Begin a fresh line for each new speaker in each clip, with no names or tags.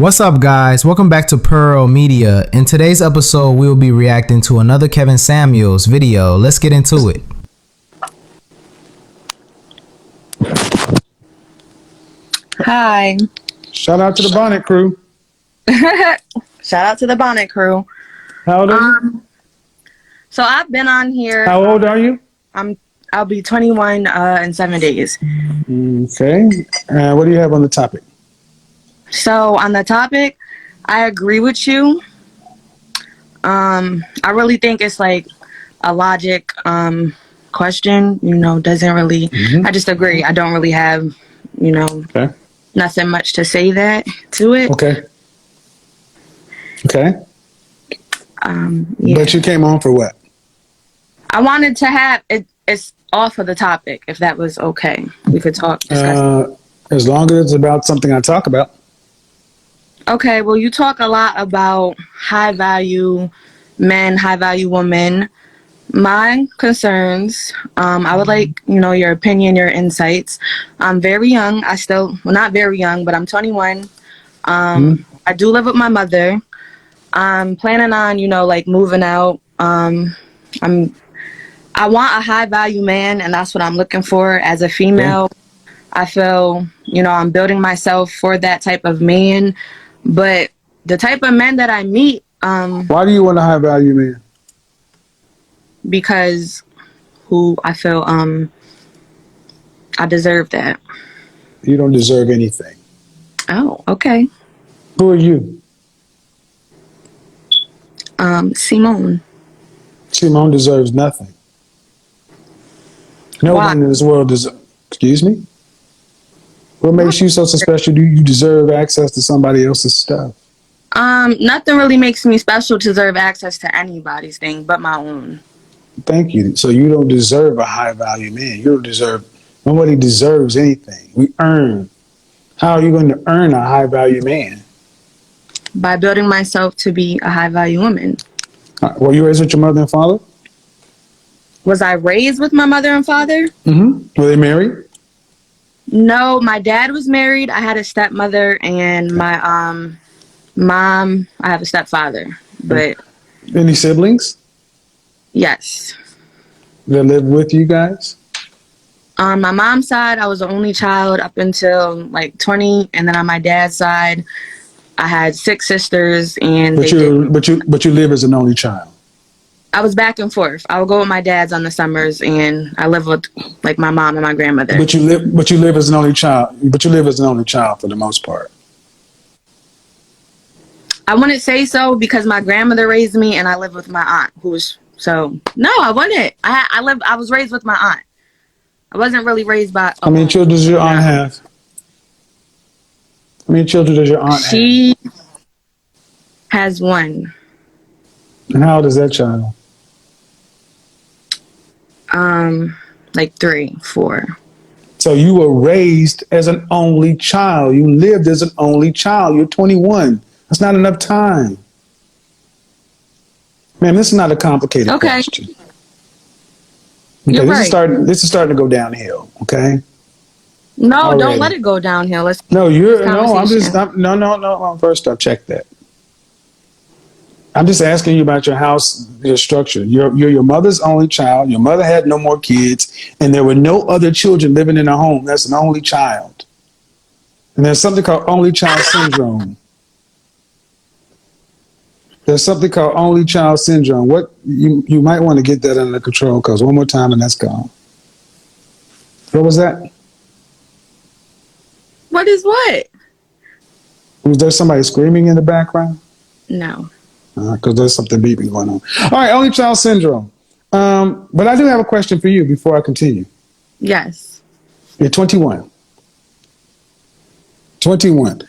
What's up, guys? Welcome back to Pearl Media. In today's episode, we'll be reacting to another Kevin Samuels video. Let's get into it.
Hi.
Shout out to the Bonnet Crew.
Shout out to the Bonnet Crew.
How old are you?
So I've been on here.
How old are you?
I'll be 21 in 7 days.
Okay. What do you have on the topic?
So on the topic, I agree with you. I really think it's like a logic question. Doesn't really. I just agree. I don't really have
Okay.
nothing much to say to it.
Okay.
Yeah.
But you came on for what?
I wanted to have it. It's off of the topic. If that was okay, we could discuss.
As long as it's about something I talk about.
Okay, well, you talk a lot about high value men, high value women. My concerns, I would like, your opinion, your insights. I'm very young. Not very young, but I'm 21. I do live with my mother. I'm planning on, moving out. I want a high value man, and that's what I'm looking for as a female. I feel, I'm building myself for that type of man. But the type of men that I meet,
why do you want a high value man?
Because I feel I deserve that.
You don't deserve anything.
Oh, okay.
Who are you?
Simone.
Simone deserves nothing. No
Why?
one in this world deserves. Excuse me? What makes you so special? Do you deserve access to somebody else's stuff?
Nothing really makes me special to deserve access to anybody's thing but my own.
Thank you. So you don't deserve a high value man. You don't deserve. Nobody deserves anything. We earn. How are you going to earn a high value man?
By building myself to be a high value woman.
Were you raised with your mother and father?
Was I raised with my mother and father?
Mm-hmm. Were they married?
No, my dad was married. I had a stepmother, and my mom, I have a stepfather. But
Any siblings
yes.
that live with you guys?
On my mom's side, I was the only child up until like 20, and then on my dad's side, I had 6 sisters, and
But you live as an only child.
I was back and forth. I would go with my dad's on the summers, and I live with like my mom and my grandmother.
But you live as an only child. But you live as an only child for the most part.
I wouldn't say so because my grandmother raised me, and I live with my aunt, who was No, I wouldn't. I was raised with my aunt. I wasn't really raised by.
How many children does your aunt have? How many children does your aunt have?
She has 1.
And how old is that child?
Like 3, 4.
So you were raised as an only child. You lived as an only child. You're 21. That's not enough time. Man, this is not a complicated question. Okay,
You're right.
This is starting to go downhill. Okay.
No,
Already.
Don't let it go downhill. Let's.
No. First off, check that. I'm just asking you about your house, your structure. You're your mother's only child. Your mother had no more kids, and there were no other children living in a home. That's an only child. And there's something called only child syndrome. There's something called only child syndrome. What you might want to get that under control, because one more time and that's gone. What was that?
What is what?
Was there somebody screaming in the background?
No.
Because there's something beeping going on. All right, only child syndrome. But I do have a question for you before I continue.
Yes.
You're 21. 21.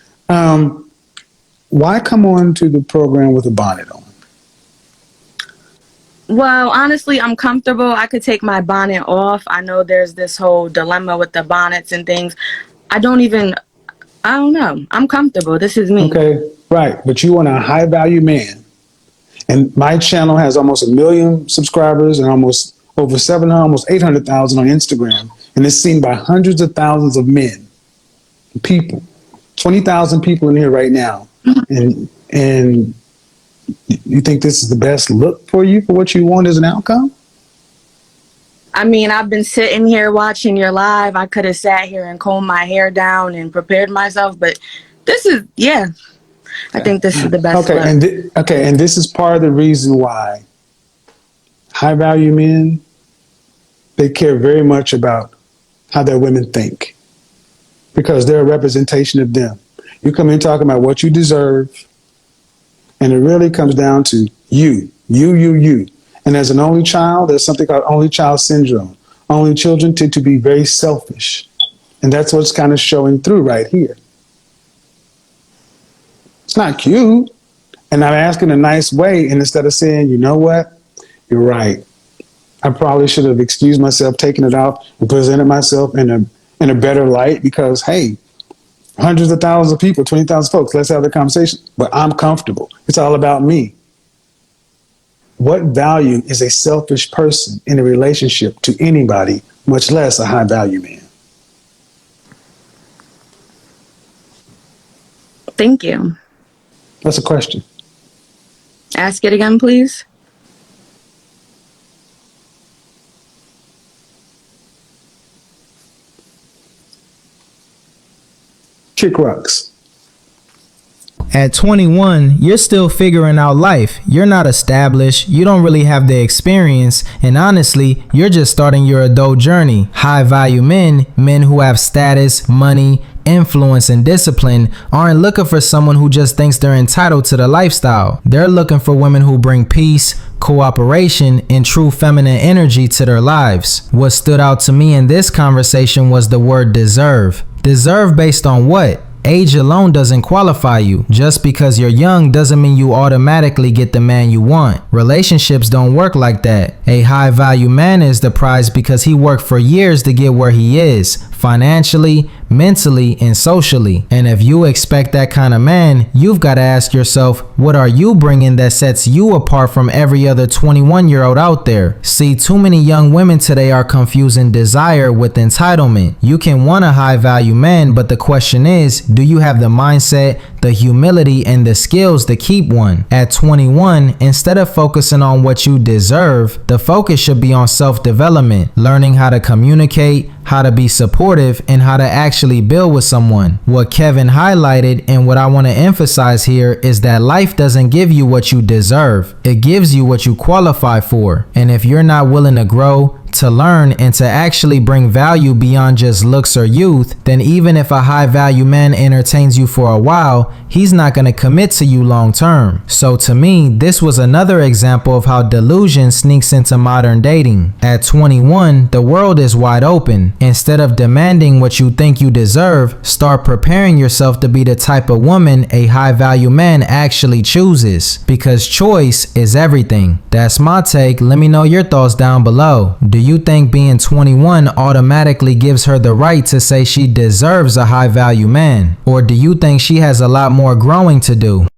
Why come on to the program with a bonnet on?
Well, honestly, I'm comfortable. I could take my bonnet off. I know there's this whole dilemma with the bonnets and things. I don't know. I'm comfortable. This is me.
Okay, right. But you want a high value man. And my channel has almost 1 million subscribers and almost over 700, almost 800,000 on Instagram. And it's seen by hundreds of thousands of men, people, 20,000 people in here right now. and you think this is the best look for you for what you want as an outcome?
I mean, I've been sitting here watching your live. I could have sat here and combed my hair down and prepared myself, but this is, yeah, I think this is the best
Okay,
look.
and this is part of the reason why high value men, they care very much about how their women think, because they're a representation of them. You come in talking about what you deserve, and it really comes down to you. And as an only child, there's something called only child syndrome. Only children tend to be very selfish. And that's what's kind of showing through right here. It's not cute. And I'm asking a nice way, and instead of saying, you know what, you're right. I probably should have excused myself, taken it off, and presented myself in a better light, because, hey, hundreds of thousands of people, 20,000 folks, let's have the conversation. But I'm comfortable. It's all about me. What value is a selfish person in a relationship to anybody, much less a high value man?
Thank you.
That's a question.
Ask it again, please.
Kick rocks.
At 21, you're still figuring out life. You're not established, you don't really have the experience, and honestly, you're just starting your adult journey. High value men who have status, money, influence, and discipline, aren't looking for someone who just thinks they're entitled to the lifestyle. They're looking for women who bring peace, cooperation, and true feminine energy to their lives. What stood out to me in this conversation was the word deserve. Deserve based on what? Age alone doesn't qualify you. Just because you're young doesn't mean you automatically get the man you want. Relationships don't work like that. A high value man is the prize because he worked for years to get where he is, financially, mentally, and socially. And if you expect that kind of man, you've got to ask yourself, what are you bringing that sets you apart from every other 21-year-old out there? See, too many young women today are confusing desire with entitlement. You can want a high value man, but the question is, do you have the mindset, the humility, and the skills to keep one? At 21, instead of focusing on what you deserve, the focus should be on self-development, learning how to communicate, how to be supportive, and how to actually build with someone. What Kevin highlighted and what I want to emphasize here is that life doesn't give you what you deserve. It gives you what you qualify for. And if you're not willing to grow, to learn, and to actually bring value beyond just looks or youth, then even if a high value man entertains you for a while, he's not going to commit to you long term. So to me, this was another example of how delusion sneaks into modern dating. At 21, the world is wide open. Instead of demanding what you think you deserve, start preparing yourself to be the type of woman a high value man actually chooses. Because choice is everything. That's my take. Let me know your thoughts down below. Do you think being 21 automatically gives her the right to say she deserves a high value man? Or do you think she has a lot more growing to do?